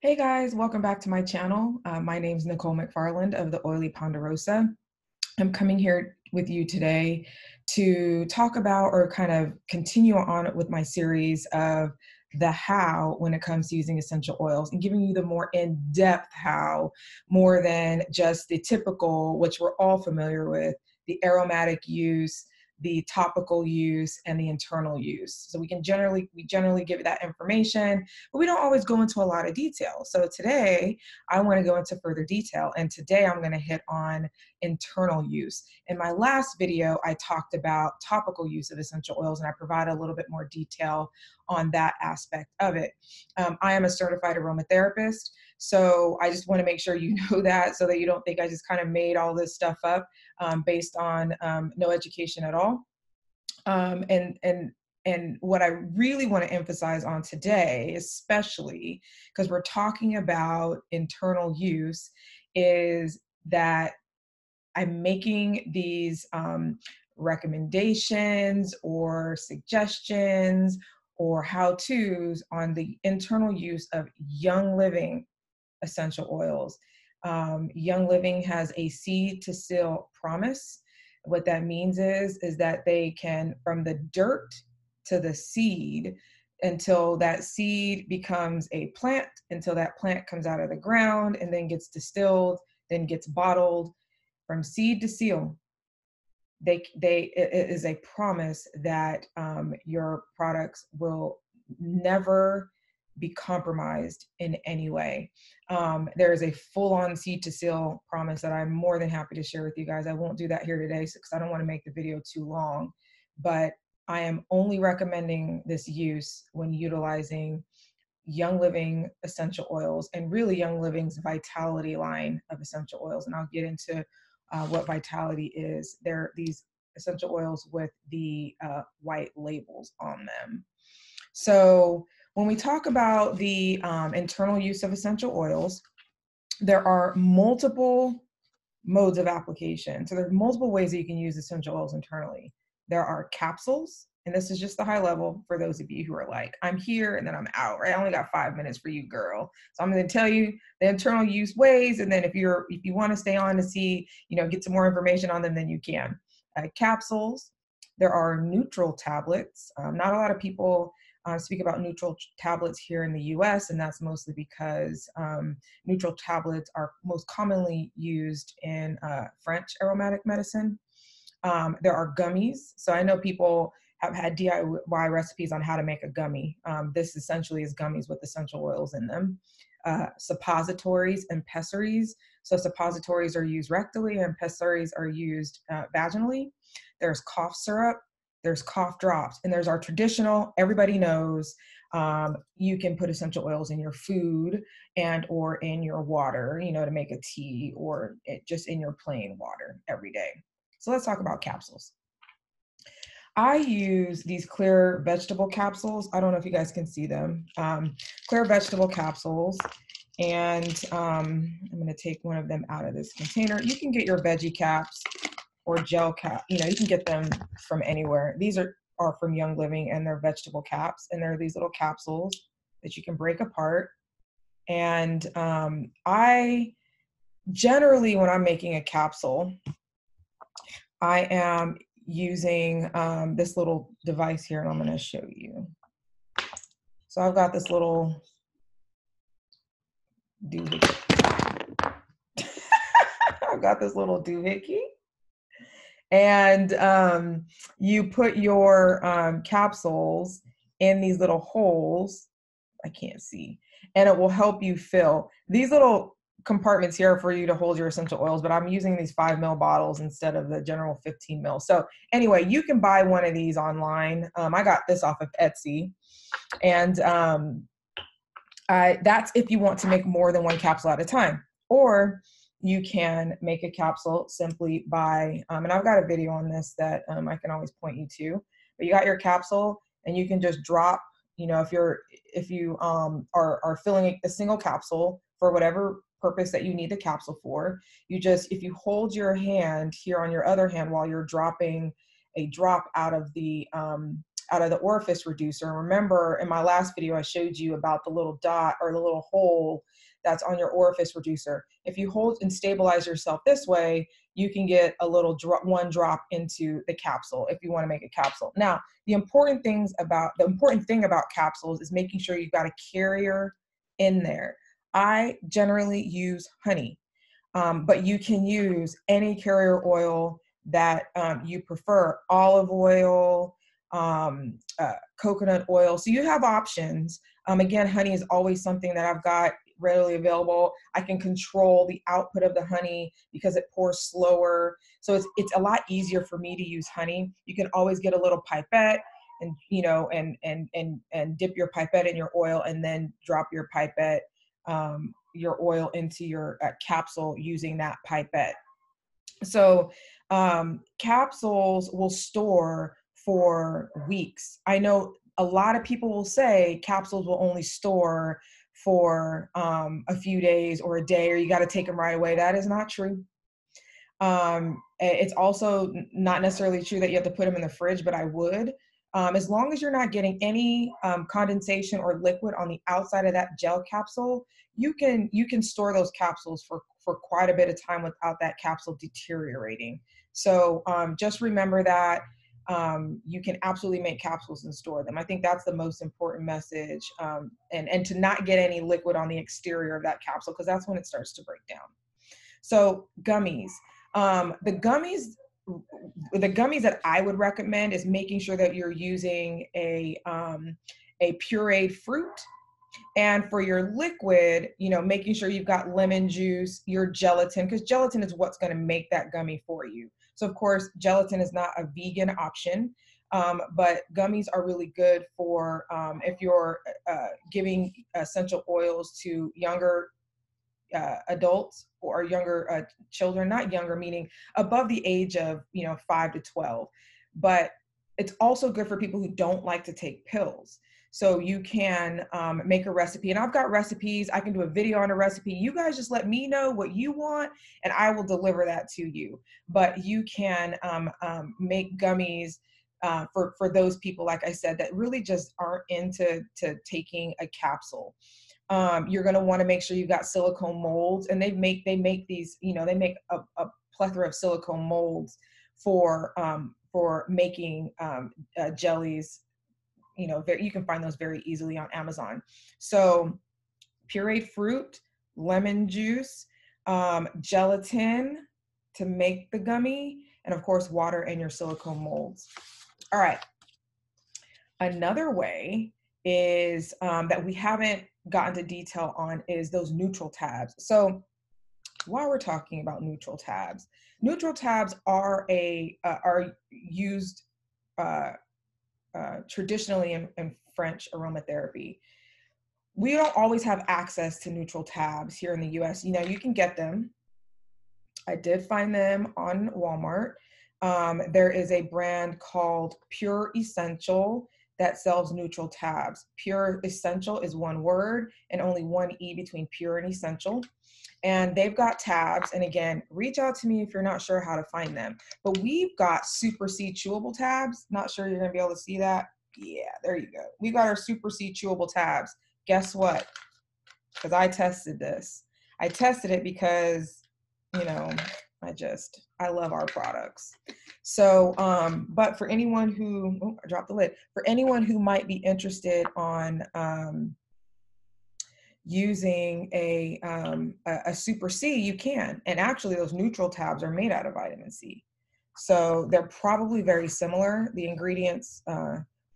Hey guys, welcome back to my channel. My name is Nicole McFarland of the Oily Ponderosa. I'm coming here with you today to talk about or kind of continue on with my series of the how when it comes to using essential oils and giving you the more in-depth how, more than just the typical, which we're all familiar with, the aromatic use, the topical use, and the internal use. So we generally give that information, but we don't always go into a lot of detail. So today I want to go into further detail, and today I'm going to hit on internal use. In my last video, I talked about topical use of essential oils, and I provide a little bit more detail on that aspect of it. I am a certified aromatherapist, so I just want to make sure you know that, so that you don't think I just kind of made all this stuff up based on no education at all. Um, and and and what I really want to emphasize on today, especially because we're talking about internal use, is that I'm making these recommendations or suggestions or how-tos on the internal use of Young Living essential oils. Young Living has a seed to seal promise. What that means is that they can, from the dirt to the seed, until that seed becomes a plant, until that plant comes out of the ground and then gets distilled, then gets bottled, from seed to seal, it is a promise that your products will never be compromised in any way. There is a full-on seed to seal promise that I'm more than happy to share with you guys. I won't do that here today because I don't want to make the video too long, but I am only recommending this use when utilizing Young Living essential oils, and really Young Living's Vitality line of essential oils. And I'll get into what Vitality is. They're these essential oils with the white labels on them. So when we talk about the internal use of essential oils, there are multiple modes of application. So there's multiple ways that you can use essential oils internally. There are capsules, and this is just the high level for those of you who are like, I'm here and then I'm out, right? I only got 5 minutes for you, girl. So I'm going to tell you the internal use ways, and then if you want to stay on to see, get some more information on them, then you can. Capsules. There are neutral tablets. Not a lot of people speak about neutral tablets here in the US, and that's mostly because neutral tablets are most commonly used in French aromatic medicine. There are gummies. So I know people have had DIY recipes on how to make a gummy. This essentially is gummies with essential oils in them. Suppositories and pessaries. So suppositories are used rectally and pessaries are used vaginally. There's cough syrup, there's cough drops, and there's our traditional, everybody knows, you can put essential oils in your food and or in your water, to make a tea, or just in your plain water every day. So let's talk about capsules. I use these clear vegetable capsules. I don't know if you guys can see them. Clear vegetable capsules. And I'm going to take one of them out of this container. You can get your veggie caps or gel cap. You can get them from anywhere. These are from Young Living, and they're vegetable caps. And they're these little capsules that you can break apart. And I generally, when I'm making a capsule, I am using this little device here, and I'm going to show you. So I've got this little doohickey. I've got this little doohickey, and you put your capsules in these little holes. I can't see, and it will help you fill these little compartments here for you to hold your essential oils, but I'm using these 5 ml bottles instead of the general 15 ml. So anyway, you can buy one of these online. I got this off of Etsy, and that's if you want to make more than one capsule at a time, or you can make a capsule simply by, and I've got a video on this that I can always point you to, but you got your capsule and you can just drop, if you are filling a single capsule for whatever purpose that you need the capsule for, if you hold your hand here on your other hand while you're dropping a drop out of the out of the orifice reducer. Remember in my last video, I showed you about the little dot or the little hole that's on your orifice reducer. If you hold and stabilize yourself this way, you can get a little drop, one drop into the capsule if you want to make a capsule. Now, the important thing about capsules is making sure you've got a carrier in there. I generally use honey, but you can use any carrier oil that you prefer, olive oil, coconut oil. So you have options. Again, honey is always something that I've got readily available. I can control the output of the honey because it pours slower. So it's a lot easier for me to use honey. You can always get a little pipette and, you know, and dip your pipette in your oil and then drop your pipette, your oil into your capsule using that pipette. So capsules will store for weeks. I know a lot of people will say capsules will only store for a few days or a day, or you got to take them right away. That is not true. It's also not necessarily true that you have to put them in the fridge, but I would. As long as you're not getting any condensation or liquid on the outside of that gel capsule, you can store those capsules for quite a bit of time without that capsule deteriorating. So just remember that you can absolutely make capsules and store them. I think that's the most important message, and to not get any liquid on the exterior of that capsule, because that's when it starts to break down. So gummies. The gummies that I would recommend is making sure that you're using a pureed fruit. And for your liquid, you know, making sure you've got lemon juice, your gelatin, because gelatin is what's going to make that gummy for you. So of course, gelatin is not a vegan option, but gummies are really good for if you're giving essential oils to younger adults or younger children, not younger meaning above the age of 5 to 12. But it's also good for people who don't like to take pills. So you can make a recipe, and I've got recipes. I can do a video on a recipe. You guys just let me know what you want and I will deliver that to you. But you can make gummies for those people, like I said, that really just aren't into taking a capsule. You're going to want to make sure you've got silicone molds, and they make these, they make a plethora of silicone molds for making jellies. You can find those very easily on Amazon. So pureed fruit, lemon juice, gelatin to make the gummy, and of course water and your silicone molds. All right. Another way is that we haven't gotten to detail on is those neutral tabs. So while we're talking about neutral tabs are used traditionally in French aromatherapy. We don't always have access to neutral tabs here in the US. You can get them. I did find them on Walmart. There is a brand called Pure Essential that sells neutral tabs. Pure Essential is one word and only one E between pure and essential. And they've got tabs. And again, reach out to me if you're not sure how to find them. But we've got Super C chewable tabs. Not sure you're going to be able to see that. Yeah, there you go. We've got our Super C chewable tabs. Guess what? Because I tested this. I tested it because, I love our products. So, but for anyone who, I dropped the lid. For anyone who might be interested on using a Super C, you can. And actually those neutral tabs are made out of vitamin C. So they're probably very similar. The ingredients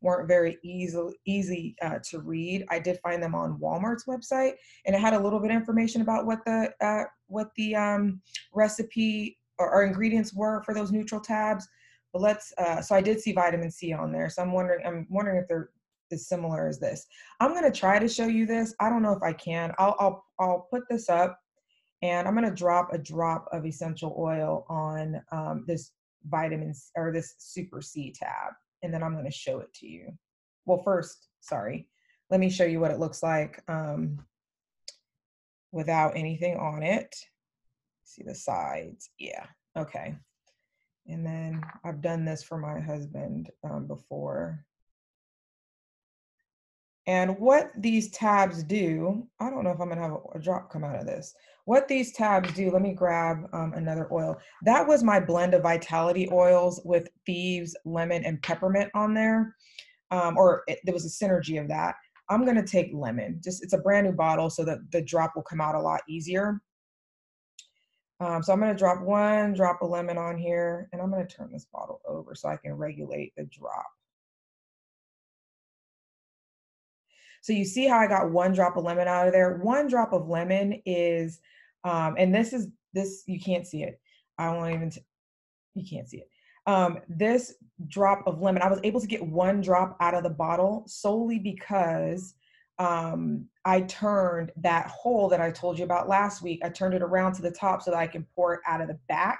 weren't very easy to read. I did find them on Walmart's website, and it had a little bit of information about what the recipe or ingredients were for those neutral tabs. But so I did see vitamin C on there. So I'm wondering if they're as similar as this. I'm going to try to show you this. I don't know if I can. I'll put this up, and I'm going to drop a drop of essential oil on this vitamins or this Super C tab, and then I'm going to show it to you. Well, first, sorry, let me show you what it looks like without anything on it. See the sides? Yeah. Okay. And then I've done this for my husband before. And what these tabs do, I don't know if I'm gonna have a drop come out of this. What these tabs do, let me grab another oil. That was my blend of Vitality oils with thieves, lemon, and peppermint on there. There was a synergy of that. I'm gonna take lemon. It's a brand new bottle so that the drop will come out a lot easier. So I'm gonna drop 1 drop of lemon on here, and I'm gonna turn this bottle over so I can regulate the drop. So you see how I got 1 drop of lemon out of there? 1 drop of lemon is, and this, you can't see it. I won't even, you can't see it. This drop of lemon, I was able to get 1 drop out of the bottle solely because I turned that hole that I told you about last week, I turned it around to the top so that I can pour it out of the back.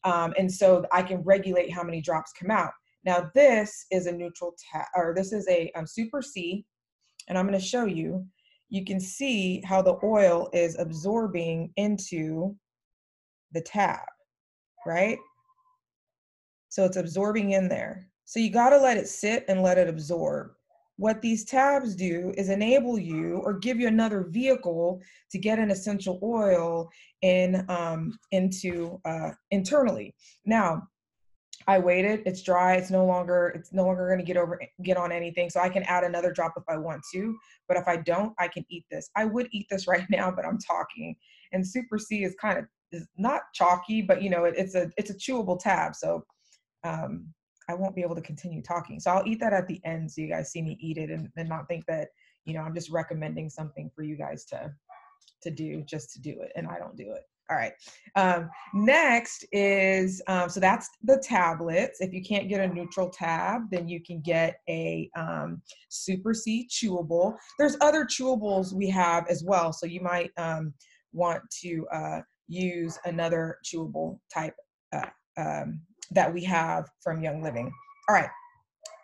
And so I can regulate how many drops come out. Now this is a neutral tab, or this is a Super C, and I'm going to show you. You can see how the oil is absorbing into the tab, right? So it's absorbing in there. So you got to let it sit and let it absorb. What these tabs do is enable you or give you another vehicle to get an essential oil into internally. Now, I waited, it's dry, it's no longer going to get on anything. So I can add another drop if I want to, but if I don't, I can eat this. I would eat this right now, but I'm talking. And Super C is is not chalky, but you know, it's a chewable tab. So I won't be able to continue talking. So I'll eat that at the end so you guys see me eat it and not think that, you know, I'm just recommending something for you guys to do just to do it, and I don't do it. All right. Next is, so that's the tablets. If you can't get a neutral tab, then you can get a Super C chewable. There's other chewables we have as well. So you might want to use another chewable type that we have from Young Living. All right.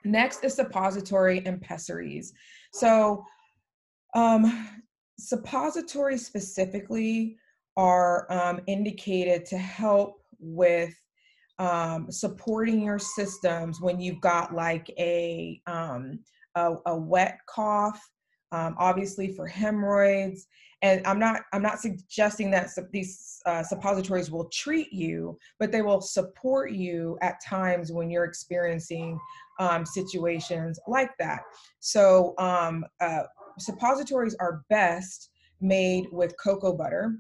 Next is suppository and pessaries. So suppositories specifically are indicated to help with supporting your systems when you've got like a wet cough, obviously for hemorrhoids. And I'm not suggesting that these suppositories will treat you, but they will support you at times when you're experiencing situations like that. So suppositories are best made with cocoa butter,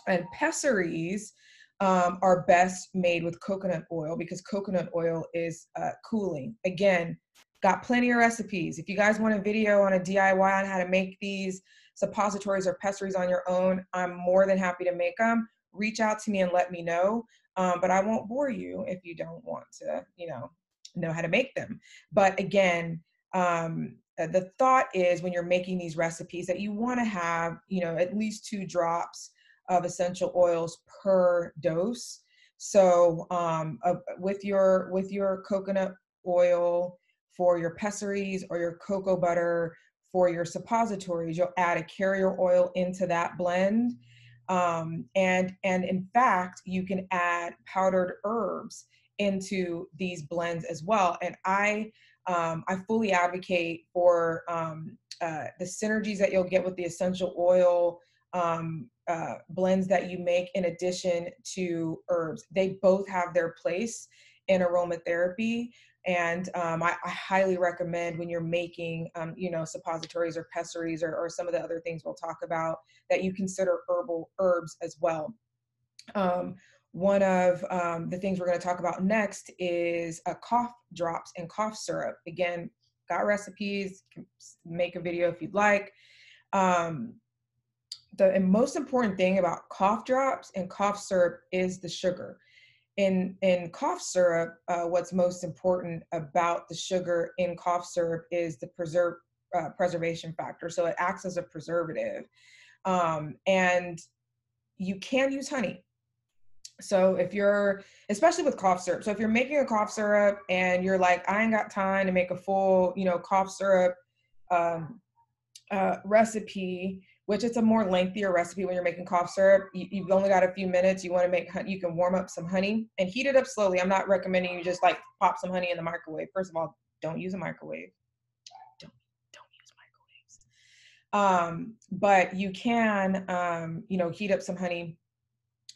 and pessaries are best made with coconut oil because coconut oil is cooling. Again, got plenty of recipes. If you guys want a video on a DIY on how to make these suppositories or pessaries on your own, I'm more than happy to make them. Reach out to me and let me know. But I won't bore you if you don't want to, you know how to make them. But again, the thought is when you're making these recipes that you want to have, you know, at least 2 drops of essential oils per dose. So with your coconut oil for your pessaries or your cocoa butter for your suppositories, you'll add a carrier oil into that blend. And in fact, you can add powdered herbs into these blends as well. And I fully advocate for the synergies that you'll get with the essential oil blends that you make in addition to herbs. They both have their place in aromatherapy. And I highly recommend when you're making, you know, suppositories or pessaries or some of the other things we'll talk about, that you consider herbal herbs as well. One of the things we're going to talk about next is cough drops and cough syrup. Again, got recipes, can make a video if you'd like. The most important thing about cough drops and cough syrup is the sugar. In cough syrup, what's most important about the sugar in cough syrup is the preservation factor. So it acts as a preservative. And you can use honey. So if you're, especially with cough syrup, so if you're making a cough syrup and you're like, I ain't got time to make a full, you know, cough syrup recipe, which it's a more lengthier recipe when you're making cough syrup. You've only got a few minutes. You want to make, you can warm up some honey and heat it up slowly. I'm not recommending you just like pop some honey in the microwave. First of all, don't use a microwave. Don't use But you can, you know, heat up some honey,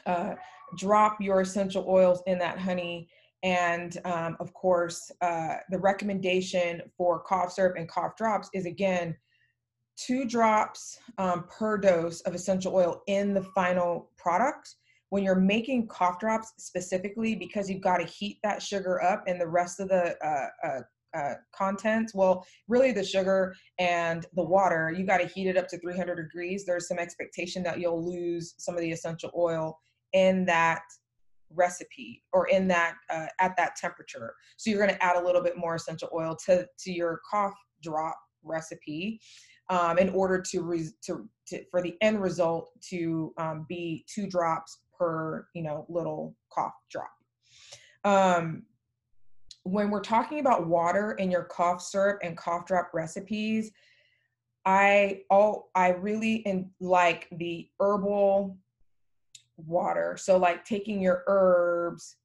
uh, drop your essential oils in that honey. And of course, the recommendation for cough syrup and cough drops is, again, 2 drops per dose of essential oil in the final product. When you're making cough drops specifically, because you've got to heat that sugar up and the rest of the contents, well, really the sugar and the water, you got to heat it up to 300 degrees. There's some expectation that you'll lose some of the essential oil in that recipe, or in that at that temperature. So you're going to add a little bit more essential oil to your cough drop recipe, in order for the end result to be 2 drops per, you know, little cough drop. When we're talking about water in your cough syrup and cough drop recipes, I really like the herbal water. So like taking your herbs,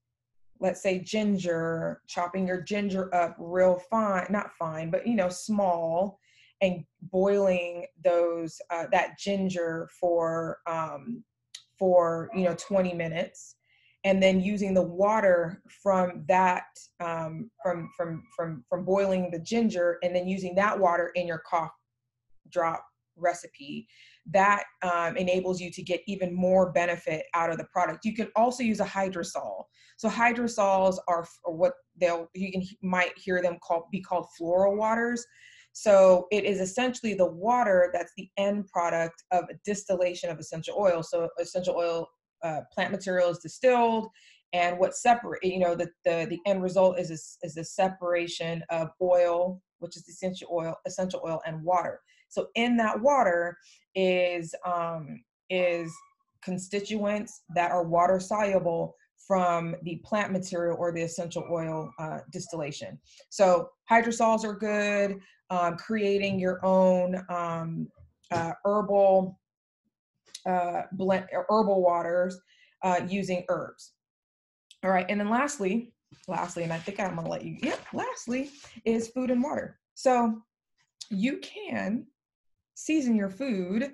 let's say ginger, chopping your ginger up real fine, not fine, but, you know, small, and boiling those that ginger for, you know, 20 minutes, and then using the water from that, from boiling the ginger, and then using that water in your cough drop recipe. That enables you to get even more benefit out of the product. You can also use a hydrosol. So hydrosols are what might hear them be called floral waters. So it is essentially the water that's the end product of a distillation of essential oil. So essential oil plant material is distilled, and what separate, you know, the end result is the separation of oil, which is essential oil and water. So in that water is constituents that are water soluble from the plant material or the essential oil distillation. So hydrosols are good. Creating your own herbal herbal waters using herbs. All right, and then lastly, and I think I'm gonna let you. Lastly is food and water. So you can season your food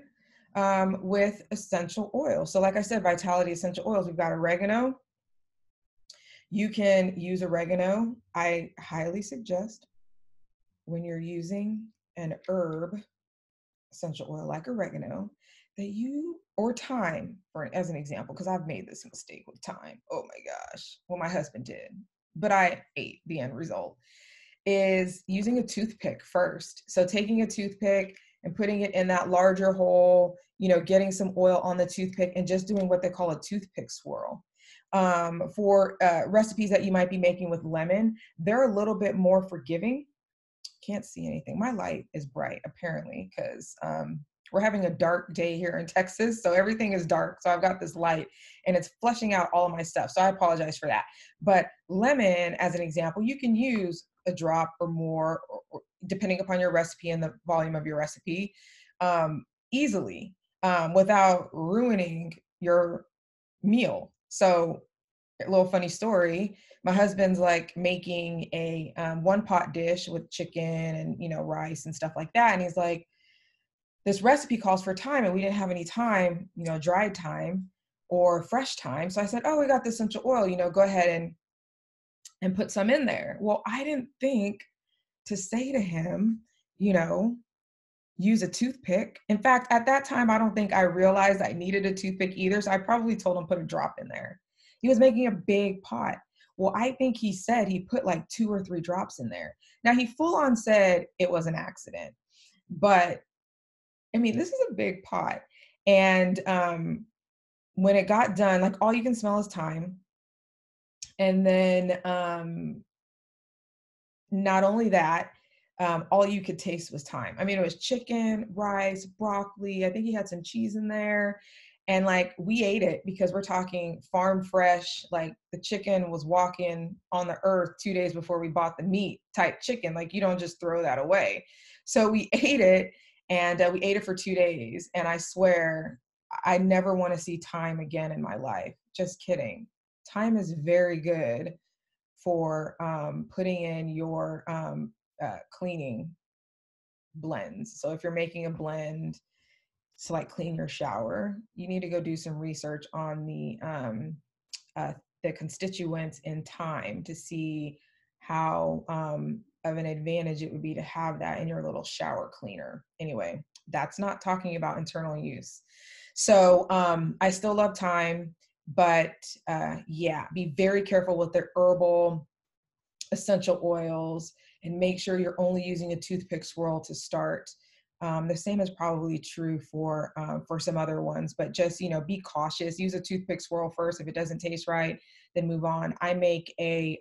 with essential oil. So like I said, Vitality essential oils, we've got oregano. You can use oregano. I highly suggest, when you're using an herb essential oil like oregano, that or thyme, as an example, because I've made this mistake with thyme. Oh my gosh. Well, my husband did, but I ate the end result, is using a toothpick first. So taking a toothpick and putting it in that larger hole, you know, getting some oil on the toothpick and just doing what they call a toothpick swirl. For recipes that you might be making with lemon, they're a little bit more forgiving. Can't see anything. My light is bright, apparently, because we're having a dark day here in Texas, so everything is dark. So I've got this light and it's flushing out all of my stuff. So I apologize for that. But lemon, as an example, you can use a drop or more, or depending upon your recipe and the volume of your recipe, easily, without ruining your meal. So a little funny story. My husband's like making a 1-pot dish with chicken and, you know, rice and stuff like that. And he's like, this recipe calls for thyme, and we didn't have any thyme, you know, dried thyme or fresh thyme. So I said, oh, we got the essential oil, you know, go ahead and put some in there. Well, I didn't think to say to him, you know, use a toothpick. In fact, at that time, I don't think I realized I needed a toothpick either. So I probably told him put a drop in there. He was making a big pot. Well, I think he said he put like 2 or 3 drops in there. Now he full on said it was an accident, but I mean, this is a big pot. And when it got done, like all you can smell is thyme. And then not only that, all you could taste was thyme. I mean, it was chicken, rice, broccoli. I think he had some cheese in there. And like we ate it because we're talking farm fresh, like the chicken was walking on the earth 2 days before we bought the meat type chicken. Like you don't just throw that away. So we ate it, and we ate it for 2 days. And I swear, I never want to see thyme again in my life. Just kidding. Thyme is very good for putting in your cleaning blends. So if you're making a blend to like clean your shower, you need to go do some research on the constituents in thyme to see how of an advantage it would be to have that in your little shower cleaner. Anyway, that's not talking about internal use. So I still love thyme, but yeah, be very careful with the herbal essential oils and make sure you're only using a toothpick swirl to start. The same is probably true for some other ones, but just, you know, be cautious. Use a toothpick swirl first. If it doesn't taste right, then move on. I make a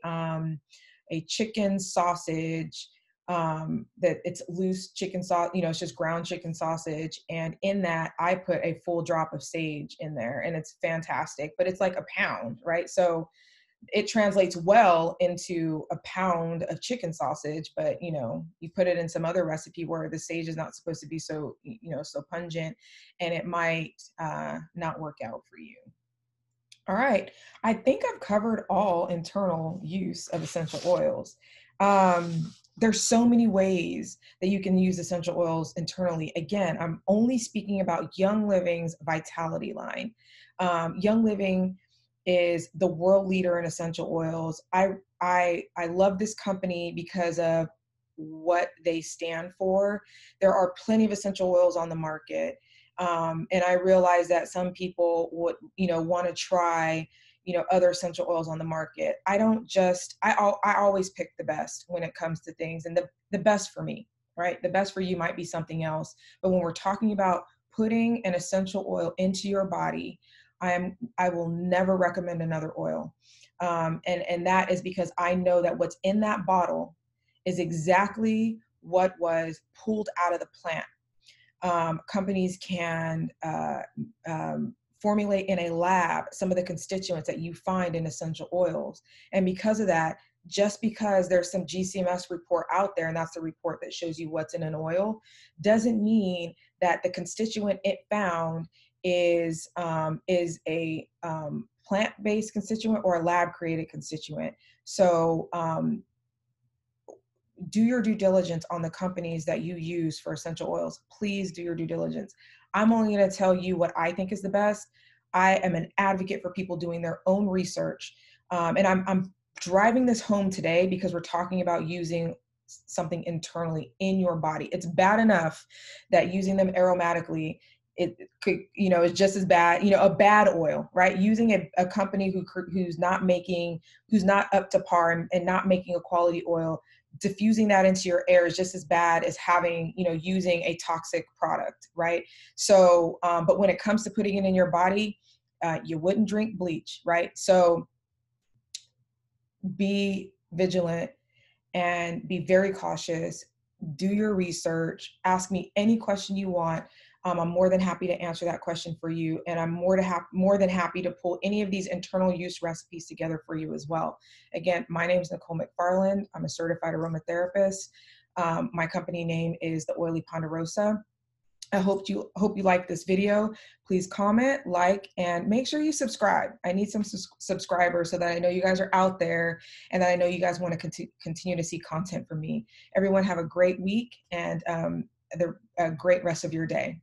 chicken sausage that it's loose chicken sauce, you know, it's just ground chicken sausage. And in that I put a full drop of sage in there, and it's fantastic, but it's like a pound, right? So it translates well into a pound of chicken sausage, but you know, you put it in some other recipe where the sage is not supposed to be so, you know, so pungent, and it might not work out for you. All right, I think I've covered all internal use of essential oils. There's so many ways that you can use essential oils internally. Again, I'm only speaking about Young Living's Vitality line. Young Living is the world leader in essential oils. I love this company because of what they stand for. There are plenty of essential oils on the market. And I realize that some people would, you know, want to try, you know, other essential oils on the market. I don't just, I always pick the best when it comes to things, and the best for me, right? The best for you might be something else. But when we're talking about putting an essential oil into your body, I will never recommend another oil. And that is because I know that what's in that bottle is exactly what was pulled out of the plant. Companies can formulate in a lab some of the constituents that you find in essential oils. And because of that, just because there's some GCMS report out there, and that's the report that shows you what's in an oil, doesn't mean that the constituent it found is a plant-based constituent or a lab-created constituent. So do your due diligence on the companies that you use for essential oils. Please do your due diligence. I'm only going to tell you what I think is the best. I am an advocate for people doing their own research. And I'm driving this home today because we're talking about using something internally in your body. It's bad enough that using them aromatically, it could, you know, it's just as bad, you know, a bad oil, right? Using a company who's not up to par and not making a quality oil, diffusing that into your air is just as bad as having, you know, using a toxic product, right? So, but when it comes to putting it in your body, you wouldn't drink bleach, right? So be vigilant and be very cautious. Do your research. Ask me any question you want. I'm more than happy to answer that question for you. And I'm more than happy to pull any of these internal use recipes together for you as well. Again, my name is Nicole McFarland. I'm a certified aromatherapist. My company name is The Oily Ponderosa. I hope you like this video. Please comment, like, and make sure you subscribe. I need some subscribers so that I know you guys are out there and that I know you guys want to continue to see content from me. Everyone have a great week and a great rest of your day.